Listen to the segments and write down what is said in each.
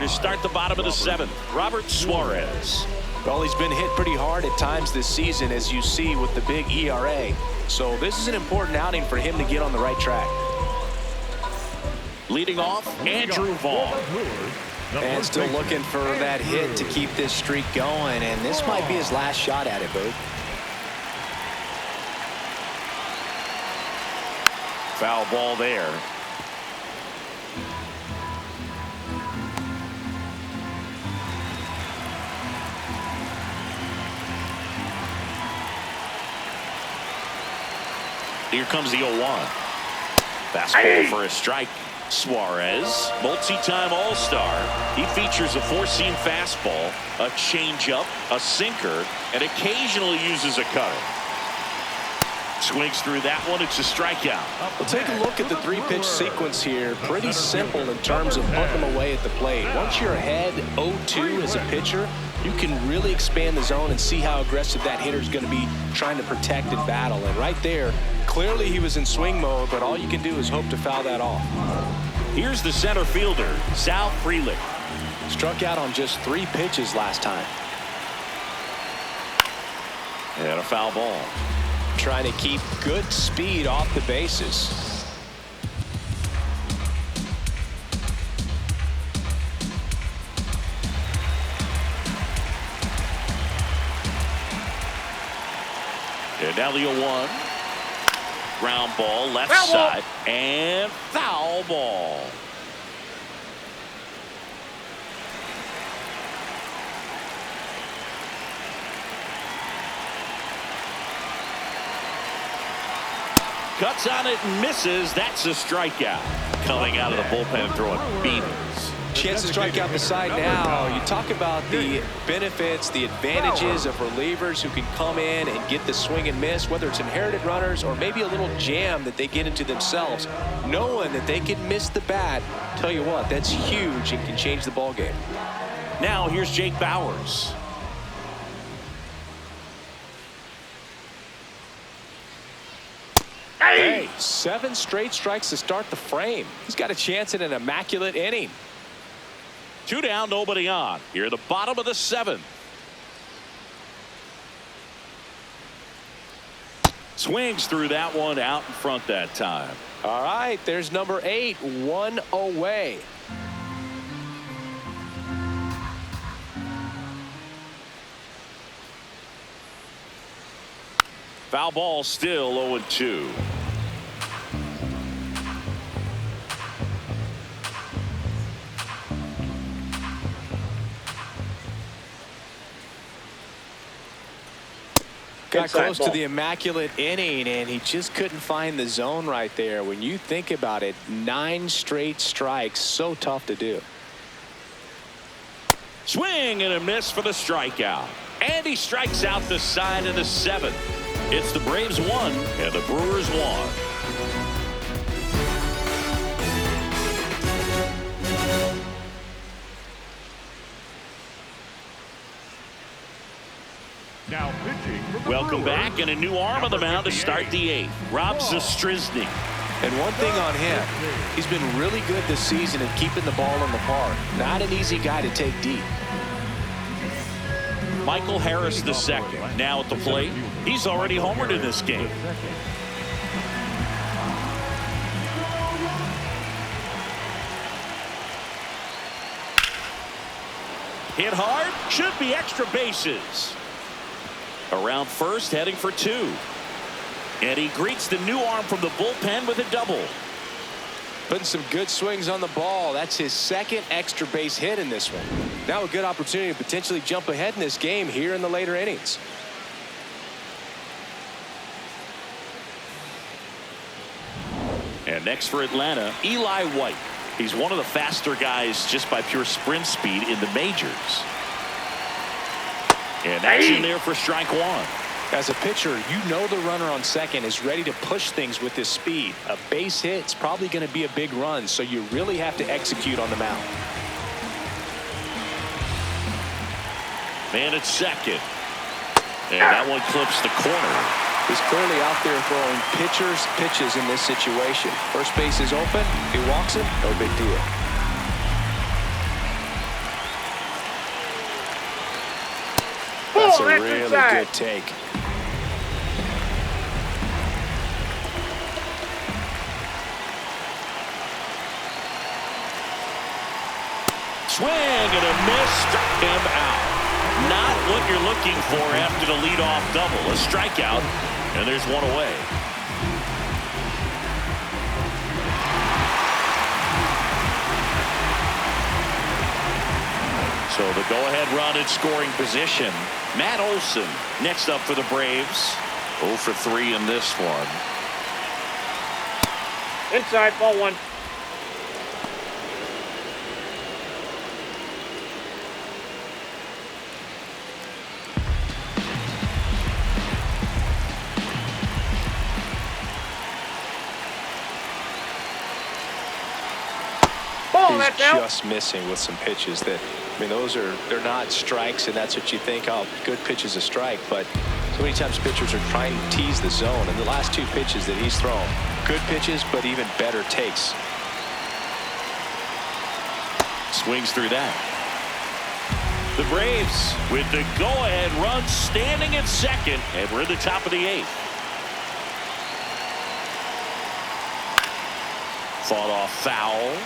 to start the bottom of the 7th. Robert Suarez. Well, he's been hit pretty hard at times this season, as you see with the big ERA. So this is an important outing for him to get on the right track. Leading off, Andrew Vaughn. And still looking for that hit to keep this streak going. And this might be his last shot at it, Boog. Foul ball there. Here comes the 0-1. Fastball for a strike. Suarez, multi-time All-Star. He features a four-seam fastball, a changeup, a sinker, and occasionally uses a cutter. Swings through that one. It's a strikeout. Well, take a look at the three-pitch sequence here. Pretty simple in terms of putting them away at the plate. Once you're ahead 0-2 as a pitcher, you can really expand the zone and see how aggressive that hitter is going to be trying to protect and battle. And right there, clearly he was in swing mode, but all you can do is hope to foul that off. Here's the center fielder, Sal Frelick. Struck out on just 3 pitches last time. And a foul ball. Trying to keep good speed off the bases. And now the 0-1. Ground ball, left side, and foul ball. Cuts on it and misses. That's a strikeout. Coming out of the bullpen throwing beatings. Chance to strike out the side now. You talk about the benefits, the advantages of relievers who can come in and get the swing and miss, whether it's inherited runners or maybe a little jam that they get into themselves. Knowing that they can miss the bat, tell you what, that's huge and can change the ball game. Now here's Jake Bauers. Hey, 7 straight strikes to start the frame. He's got a chance at an immaculate inning. 2 down, nobody on. Here at the bottom of the 7th. Swings through that one out in front that time. All right, there's number 8, 1 away. Foul ball, still 0-2. Got close to the immaculate inning, and he just couldn't find the zone right there. When you think about it, 9 straight strikes, so tough to do. Swing and a miss for the strikeout. And he strikes out the side of the 7th. It's the Braves 1 and the Brewers 1. Now pitching from the Welcome Brewers, back, and a new arm on the mound to start the 8th. Rob Zastryzny. And one thing on him, he's been really good this season at keeping the ball in the park. Not an easy guy to take deep. Michael Harris II now at the plate. He's already homered in this game. Hit hard, should be extra bases. Around first, heading for 2. And he greets the new arm from the bullpen with a double. Putting some good swings on the ball. That's his 2nd extra base hit in this one. Now a good opportunity to potentially jump ahead in this game here in the later innings. And next for Atlanta, Eli White. He's one of the faster guys just by pure sprint speed in the majors. And that's in there for strike 1. As a pitcher, you know the runner on second is ready to push things with his speed. A base hit's probably going to be a big run, so you really have to execute on the mound. Man at second. And that one clips the corner. He's clearly out there throwing pitchers' pitches in this situation. First base is open. He walks him. No big deal. That's a really good take. Swing and a miss, struck him out. Not what you're looking for after the leadoff double. A strikeout, and there's one away. So the go-ahead run in scoring position. Matt Olson next up for the Braves. 0 for 3 in this one. Inside, ball 1. He's just missing with some pitches that, I mean, they're not strikes, and that's what you think, oh, good pitch is a strike, but so many times pitchers are trying to tease the zone, and the last 2 pitches that he's thrown, good pitches, but even better takes. Swings through that. The Braves with the go-ahead run standing at second, and we're at the top of the 8th. Fought off foul.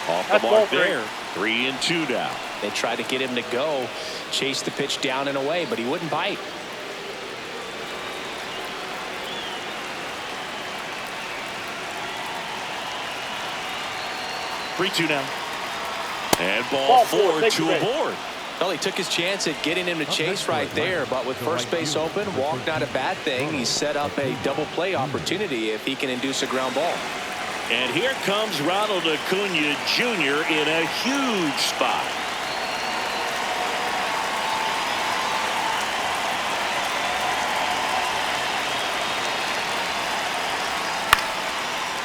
Off the mark there. 3 and 2 now. They tried to get him to go, chase the pitch down and away, but he wouldn't bite. Three, 2 now. And ball 4, 2 aboard. Well, he took his chance at getting him to chase right there, but with first base open, walk not a bad thing. He set up a double play opportunity if he can induce a ground ball. And here comes Ronald Acuna Jr. in a huge spot.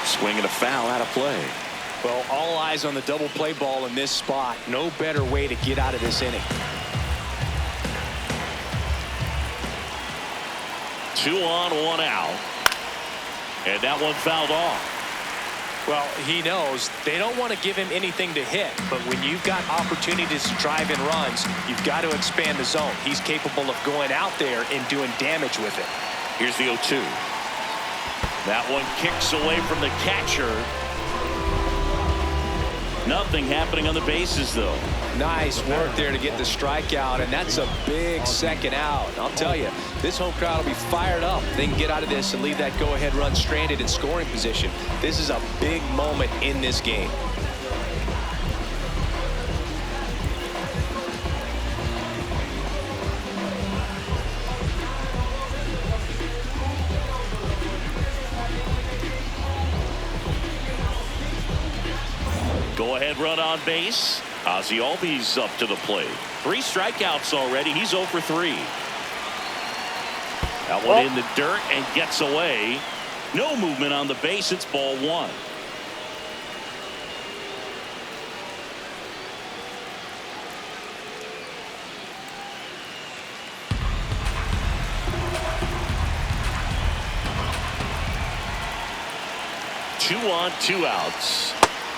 Swinging a foul out of play. Well, all eyes on the double play ball in this spot. No better way to get out of this inning. 2 on, 1 out. And that one fouled off. Well, he knows they don't want to give him anything to hit, but when you've got opportunities to drive in runs, you've got to expand the zone. He's capable of going out there and doing damage with it. Here's the 0-2. That one kicks away from the catcher. Nothing happening on the bases, though. Nice work there to get the strikeout, and that's a big second out. I'll tell you, this home crowd will be fired up. They can get out of this and leave that go-ahead run stranded in scoring position. This is a big moment in this game. Go-ahead run on base. Ozzie Albies up to the plate. 3 strikeouts already. He's 0 for 3. That one in the dirt and gets away. No movement on the base. It's ball 1. Two on, 2 outs.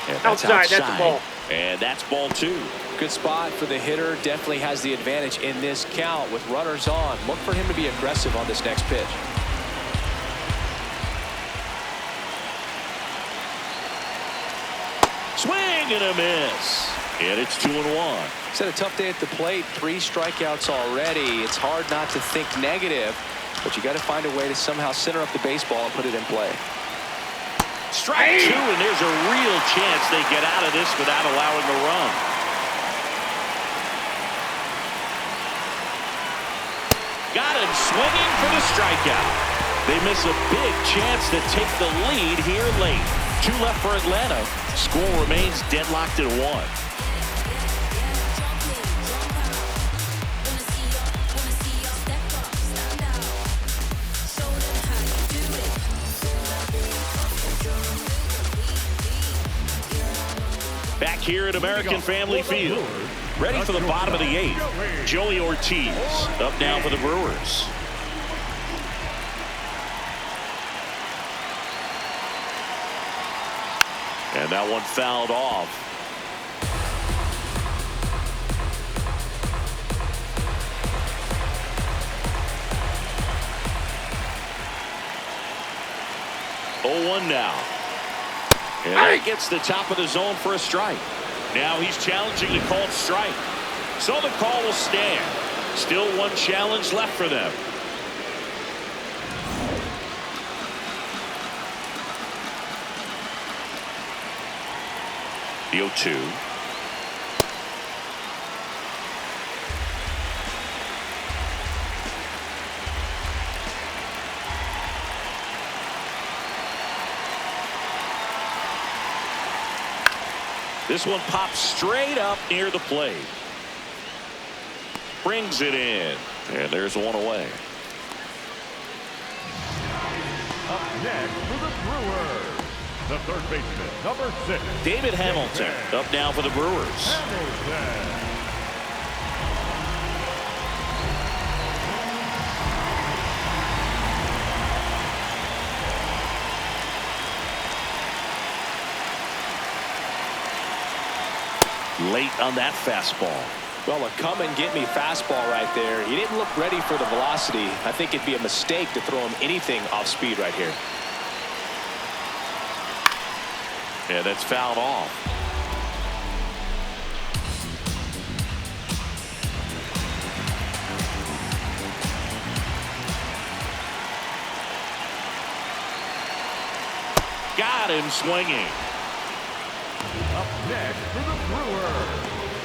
And that's outside. That's a ball. And that's ball 2. Good spot for the hitter. Definitely has the advantage in this count with runners on. Look for him to be aggressive on this next pitch. Swing and a miss. And it's 2 and 1. He's had a tough day at the plate. 3 strikeouts already. It's hard not to think negative, but you got to find a way to somehow center up the baseball and put it in play. Strike 2, and there's a real chance they get out of this without allowing a run. Got him swinging for the strikeout. They miss a big chance to take the lead here late. 2 left for Atlanta. Score remains deadlocked at 1. Back here at American Family Field. Ready for the bottom of the 8th. Joey Ortiz up now for the Brewers. that one fouled off. Oh, 1 now. And that gets the top of the zone for a strike. Now he's challenging the called strike. So the call will stand. Still one challenge left for them. The 0-2. This one pops straight up near the plate. Brings it in. And there's one away. Up next for the Brewers, the third baseman, number 6. David Hamilton up now for the Brewers. Hamilton. Late on that fastball. Well, a come-and-get-me fastball right there. He didn't look ready for the velocity. I think it'd be a mistake to throw him anything off speed right here. Yeah, that's fouled off. Got him swinging. Up next for the Brewers,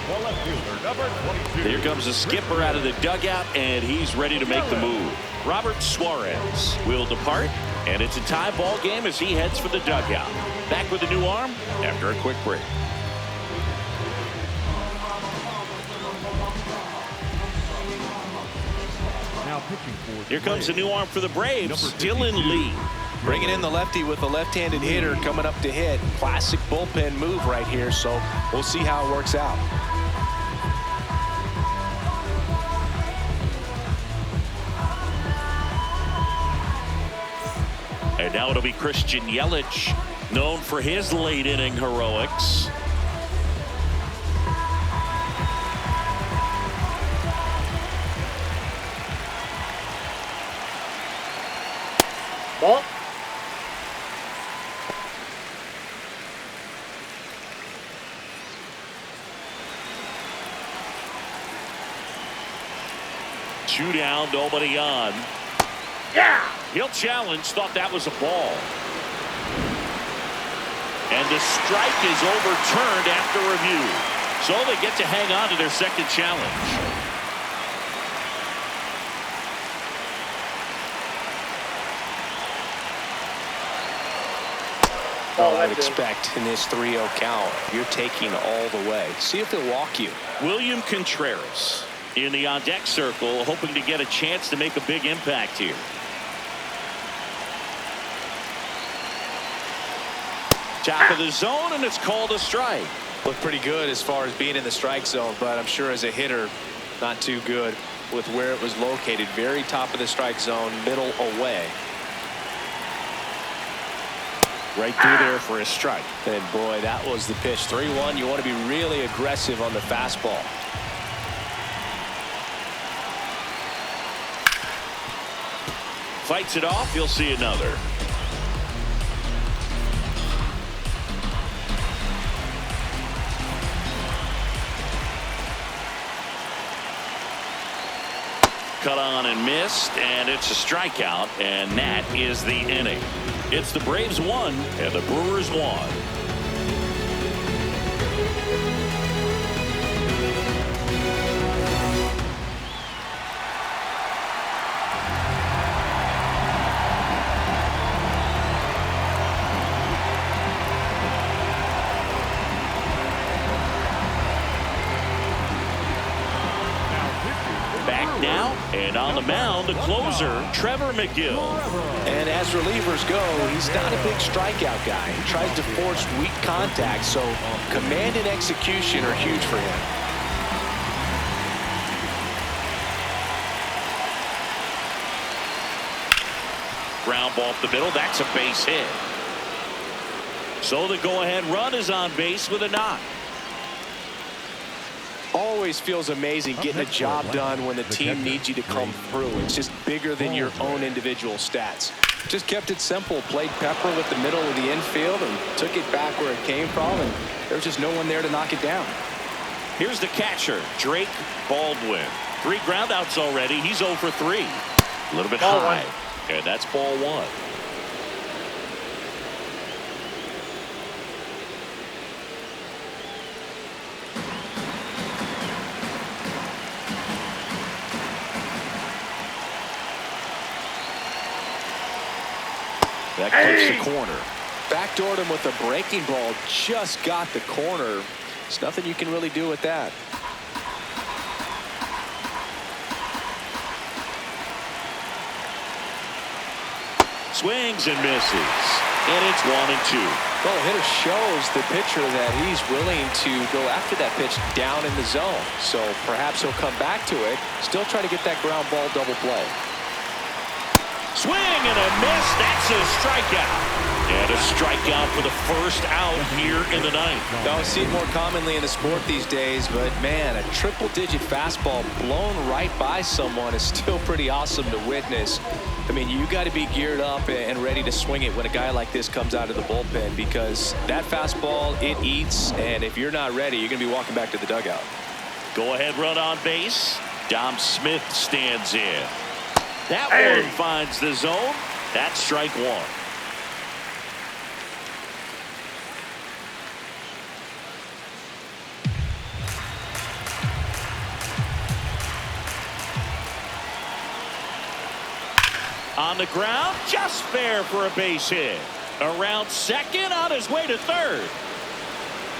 the left fielder, number 22. Here comes the skipper out of the dugout, and he's ready to make the move. Robert Suarez will depart, and it's a tie ball game as he heads for the dugout. Back with a new arm after a quick break. Now pitching for Here comes a new arm for the Braves, Dylan Lee. Bringing in the lefty with a left-handed hitter coming up to hit. Classic bullpen move right here, so we'll see how it works out. And now it'll be Christian Yelich, known for his late inning heroics. Ball. Two down, nobody on. Yeah. He'll challenge, thought that was a ball. And the strike is overturned after review. So they get to hang on to their second challenge. Oh, I'd expect in this 3-0 count, you're taking all the way. See if he'll walk you. William Contreras in the on-deck circle, hoping to get a chance to make a big impact here. Top of the zone, and it's called a strike. Looked pretty good as far as being in the strike zone, but I'm sure as a hitter, not too good with where it was located. Very top of the strike zone, middle away. Right through there for a strike. And boy, that was the pitch. 3-1. You want to be really aggressive on the fastball. Fights it off. You'll see another. Cut on and missed, and it's a strikeout, and that is the inning. It's the Braves 1 and the Brewers 1. Back now, and on the mound, the closer, Trevor McGill. And as relievers go, he's not a big strikeout guy. He tries to force weak contact, so command and execution are huge for him. Ground ball up the middle. That's a base hit. So the go-ahead run is on base with a knock. Always feels amazing getting a job done when the team needs you to come through. It's just bigger than your own individual stats. Just kept it simple, played pepper with the middle of the infield and took it back where it came from, and there's just no one there to knock it down. Here's the catcher, Drake Baldwin. 3 groundouts already. He's 0 for 3. A little bit high. And that's ball 1. That clips the corner. Backdoored him with a breaking ball. Just got the corner. There's nothing you can really do with that. Swings and misses. And it's 1-2. Well, the hitter shows the pitcher that he's willing to go after that pitch down in the zone. So perhaps he'll come back to it. Still try to get that ground ball double play. Swing and a miss. That's a strikeout. And a strikeout for the first out here in the ninth. Don't see it more commonly in the sport these days, but man, a triple-digit fastball blown right by someone is still pretty awesome to witness. I mean, you got to be geared up and ready to swing it when a guy like this comes out of the bullpen, because that fastball, it eats, and if you're not ready, you're going to be walking back to the dugout. Go ahead run on base. Dom Smith stands in. That one finds the zone. That's strike 1. On the ground, just fair for a base hit. Around second, on his way to third.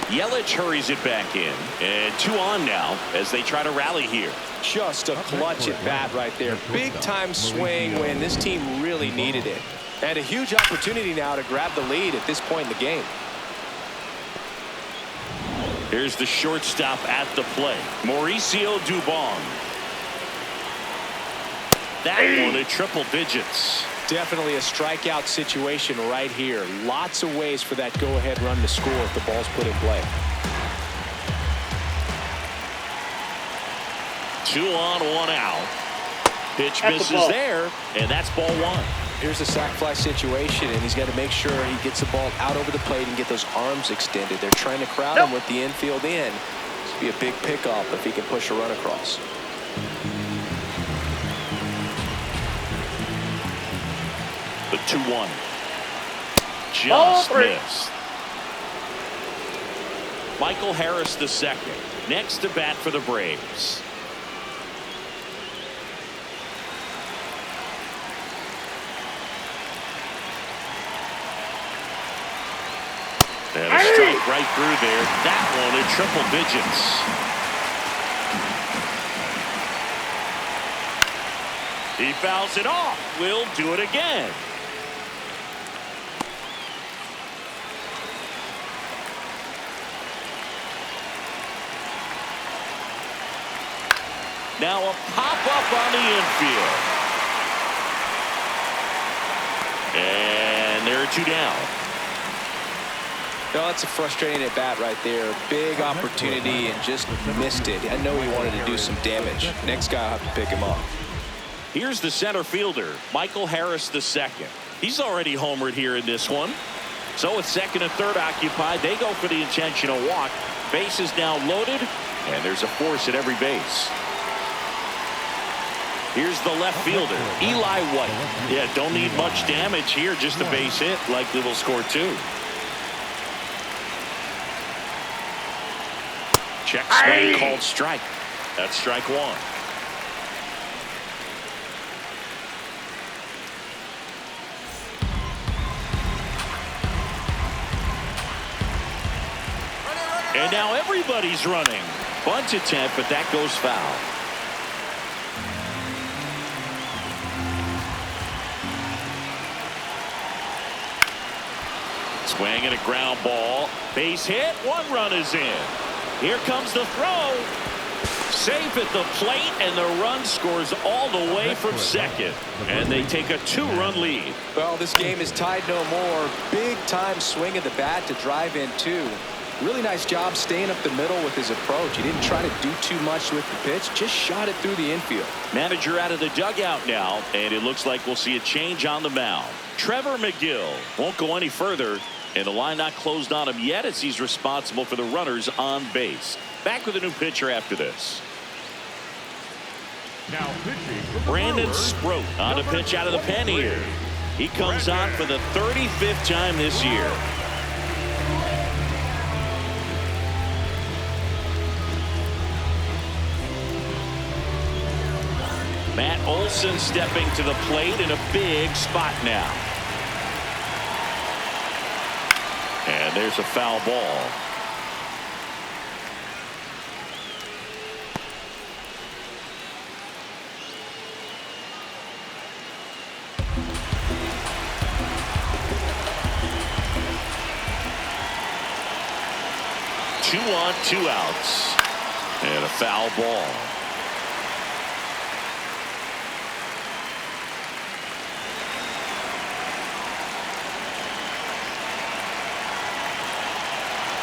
Yelich hurries it back in. And 2 on now as they try to rally here. Just a clutch at bat right there. Big time swing when this team really needed it. And a huge opportunity now to grab the lead at this point in the game. Here's the shortstop at the plate, Mauricio Dubon. That one at triple digits. Definitely a strikeout situation right here. Lots of ways for that go-ahead run to score if the ball's put in play. 2 on, 1 out. Pitch misses there, and that's ball 1. Here's a sac fly situation, and he's got to make sure he gets the ball out over the plate and get those arms extended. They're trying to crowd him with the infield in. This would be a big pickup if he can push a run across. The 2-1. Just missed. Michael Harris the second. Next to bat for the Braves. And a strike right through there. That one at triple digits. He fouls it off. We'll do it again. Now a pop-up on the infield. And there are 2 down. No, that's a frustrating at bat right there. Big opportunity and just missed it. I know he wanted to do some damage. Next guy will have to pick him up. Here's the center fielder, Michael Harris the second. He's already homered here in this one. So with second and third occupied, they go for the intentional walk. Base is now loaded, and there's a force at every base. Here's the left fielder, Eli White. Yeah, don't need much damage here, just a base hit. Likely will score 2. Check swing called strike. That's strike 1. And now everybody's running. Bunt attempt, but that goes foul. Swing and a ground ball. Base hit. 1 run is in. Here comes the throw. Safe at the plate, and the run scores all the way from second. And they take a 2-run lead. Well, this game is tied no more. Big time swing of the bat to drive in 2. Really nice job staying up the middle with his approach. He didn't try to do too much with the pitch, just shot it through the infield. Manager out of the dugout now, and it looks like we'll see a change on the mound. Trevor McGill won't go any further, and the line not closed on him yet as he's responsible for the runners on base. Back with a new pitcher after this. Now pitching from the Brandon Brewers, Sproat on a pitch out of the pen here. He comes on for the 35th time this year. Matt Olson stepping to the plate in a big spot now. And there's a foul ball. Two on, 2 outs. And a foul ball.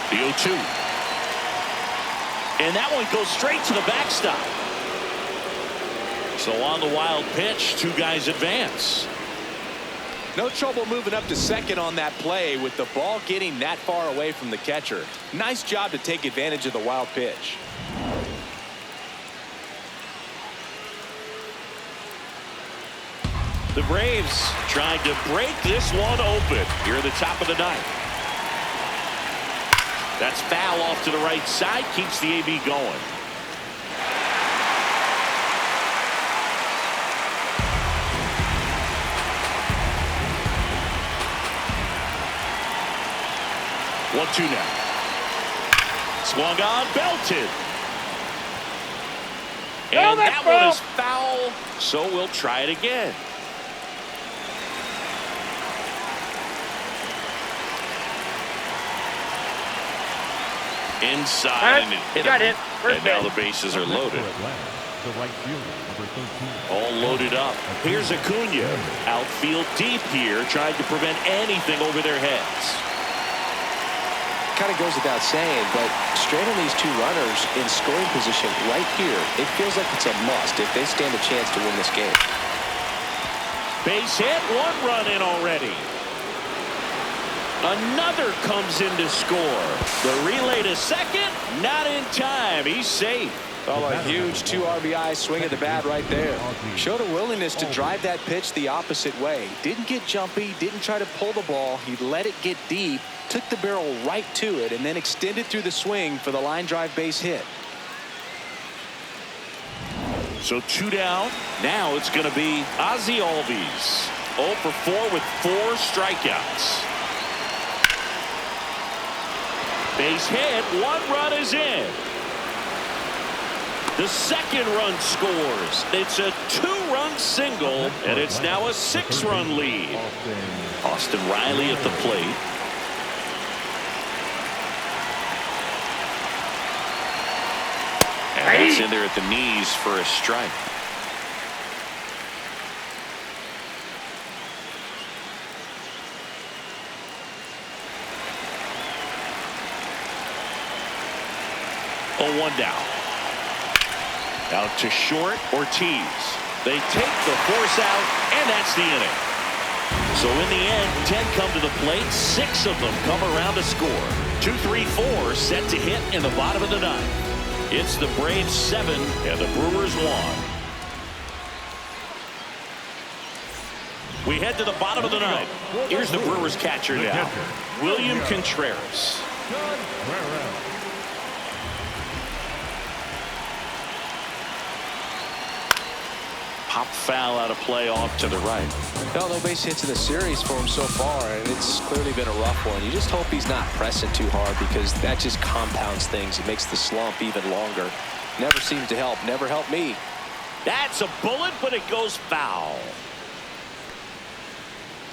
The 0-2. And that one goes straight to the backstop. So on the wild pitch, 2 guys advance. No trouble moving up to second on that play with the ball getting that far away from the catcher. Nice job to take advantage of the wild pitch. The Braves trying to break this one open here at the top of the 9th. That's foul off to the right side, keeps the AB going. One, 2 now. Swung on, belted. And that one is foul, so we'll try it again. Inside, and it hit him. And now the bases are loaded. The right fielder, number 13. All loaded up. Here's Acuna. Outfield deep here, trying to prevent anything over their heads. Kind of goes without saying, but straight on these 2 runners in scoring position right here, it feels like it's a must if they stand a chance to win this game. Base hit, 1 run in already. Another comes in to score. The relay to second, not in time. He's safe. Oh, a huge 2 RBI swing of the bat right there. Showed a willingness to drive that pitch the opposite way. Didn't get jumpy, didn't try to pull the ball. He let it get deep, took the barrel right to it, and then extended through the swing for the line drive base hit. So 2 down. Now it's going to be Ozzie Albies. 0 for 4 with 4 strikeouts. Base hit, 1 run is in. The second run scores. It's a 2-run single, and it's now a 6-run lead. Austin Riley at the plate. And that's in there at the knees for a strike. Oh, 1 down. Out to short, Ortiz. They take the force out, and that's the inning. So in the end, 10 come to the plate, 6 of them come around to score. 2, 3, 4 set to hit in the bottom of the 9th. It's the Braves 7 and the Brewers 1. We head to the bottom of the 9th. Here's the Brewers catcher now, William Contreras. Pop foul out of play off to the right. No base hits in the series for him so far, and it's clearly been a rough one. You just hope he's not pressing too hard because that just compounds things. It makes the slump even longer. Never seems to help. Never helped me. That's a bullet, but it goes foul.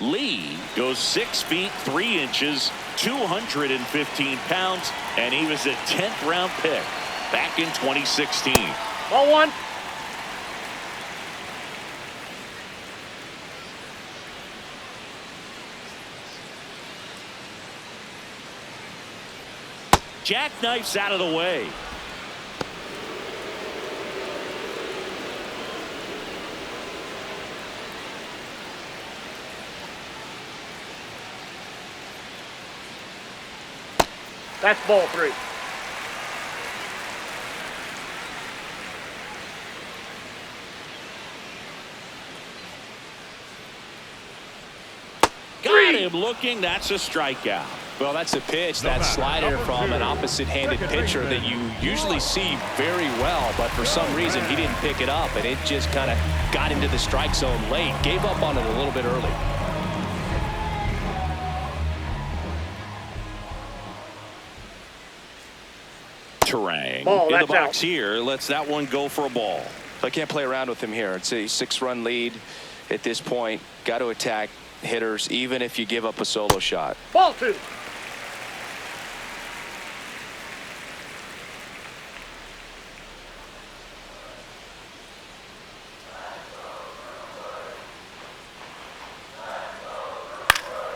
Lee goes 6 feet 3 inches, 215 pounds, and he was a 10th round pick. back in 2016. Ball one. Jackknifes out of the way. That's ball three. Got him looking. That's a strikeout. Well, that's a pitch, that slider from an opposite-handed pitcher that you usually see very well, but for some reason he didn't pick it up, and it just kind of got into the strike zone late. Gave up on it a little bit early. Terang Ball, in the that's box out. here. Lets that one go for a ball. I can't play around with him here. It's a 6-run lead at this point. Got to attack hitters, even if you give up a solo shot. Ball two.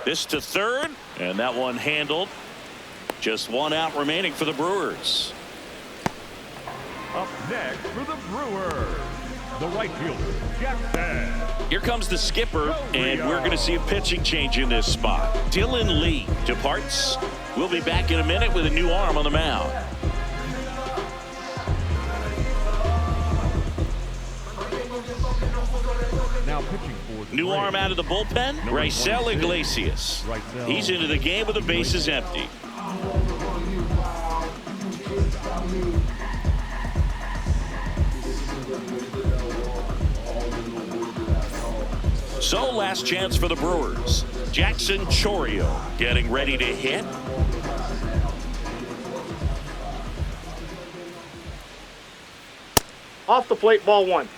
This to third, and that one handled. Just one out remaining for the Brewers. Up next for the Brewers, the right fielder, Jackson. Here comes the skipper, and we're going to see a pitching change in this spot. Dylan Lee departs. We'll be back in a minute with a new arm on the mound. Now pitching for the New Braves, arm out of the bullpen, Number Raisel 26, Iglesias. Raisel He's into the game with the bases empty. So last chance for the Brewers. Jackson Chourio getting ready to hit. Off the plate, ball one.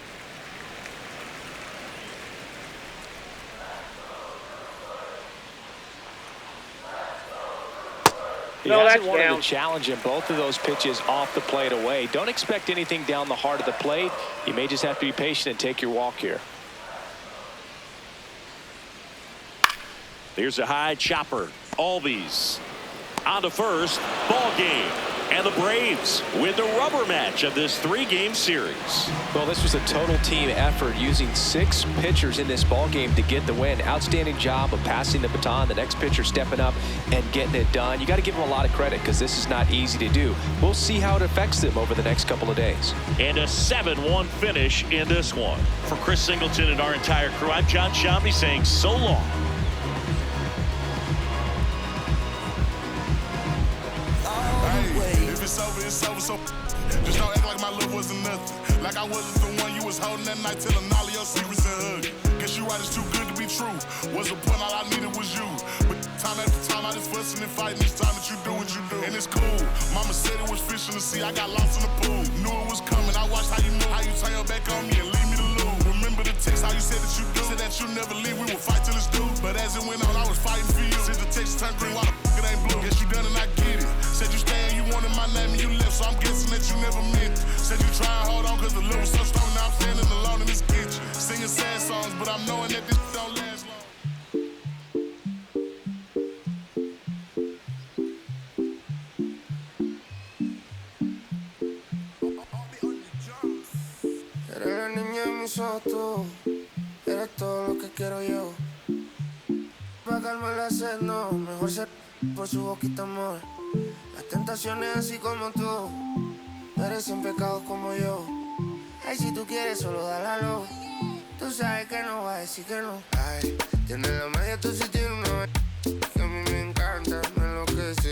He No, hasn't that's wanted down. to challenge him. Both of those pitches off the plate away. Don't expect anything down the heart of the plate. You may just have to be patient and take your walk here. Here's a high chopper. Albies on to first. Ball game. And the Braves win the rubber match of this 3-game series. Well, this was a total team effort, using 6 pitchers in this ball game to get the win. Outstanding job of passing the baton. The next pitcher stepping up and getting it done. You got to give them a lot of credit because this is not easy to do. We'll see how it affects them over the next couple of days. And a 7-1 finish in this one. For Chris Singleton and our entire crew, I'm John Shambi saying so long. It's over, so just don't act like my love wasn't nothing. Like I wasn't the one you was holding that night, telling all of your secrets and hugging. Guess you right, it's too good to be true. Was the point, all I needed was you. But time after time, I just fussing and fighting each time that you do what you do. And it's cool. Mama said it was fish in the sea, I got lost in the pool. Knew it was coming, I watched how you move, how you turn your back on me and leave me to lose. Remember the text, how you said that you do. Said that you never leave, we would fight till it's due. But as it went on, I was fighting for you. Since the text turned green, why the it ain't blue? Guess you done and I get it. Said you stay and you wanted my name and you left, so I'm guessing that you never meant it. Said you try and hold on cause the love was so strong, now I'm standing alone in this kitchen. Singing sad songs, but I'm knowing that this don't last long. Eres la niña de mis ojos, tú eres todo lo que quiero yo. Pa' calmar la sed, no, mejor ser por su boquita, amor. Las tentaciones así como tú, eres sin pecados como yo. Ay, si tú quieres, solo dálalo. Tú sabes que no va a decir que no. Ay, tienes la magia, tú sí tienes una que a mí me encanta, me enloquece.